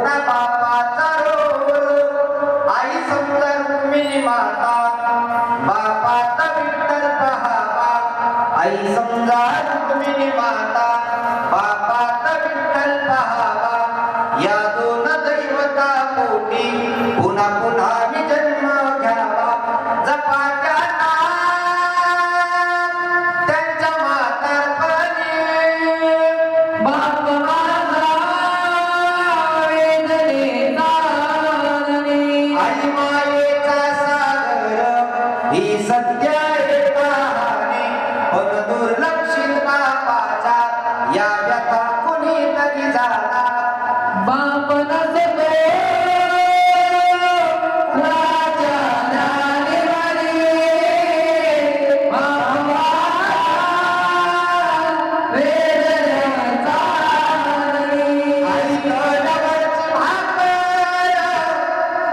मोठा बापाचा रोल आई समजा रुक्मिणी माता बापाचा विठ्ठल पहावा आई समजा रुक्मिणी माता बापाचा विठ्ठल पहावा या दोन दैवता पोटी पुन्हा पुन्हा मी जन्म घ्यावा जपाच्या त्यांच्या म्हातारपणी बाप माझा वेदनेचा धनी. आई मायेचा सागर ही सत्य आहे कहाणी पण दुर्लक्षित बापाच्या या व्यथा कुणीतरी झाला बाप नसतो राजा राणीवाणी. बाप माझा वेदनेचा धनी. आई तळ्यावरची भाकर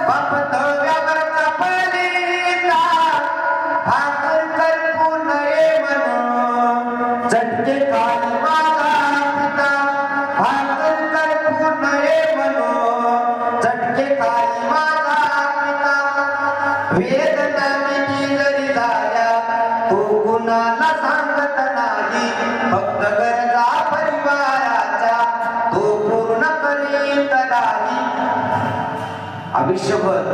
बाप तव्यावरचा पलिता भाकर करपू नये म्हणून चटके खाली माझा पिता भाकर करपू नये म्हणून चटके खाली माझा पिता वेदना किती जरी झाल्या तो कुणाला सांगत नाही फक्त गरजा परिवाराच्या तो पूर्ण करीत नाही आयुष्यभर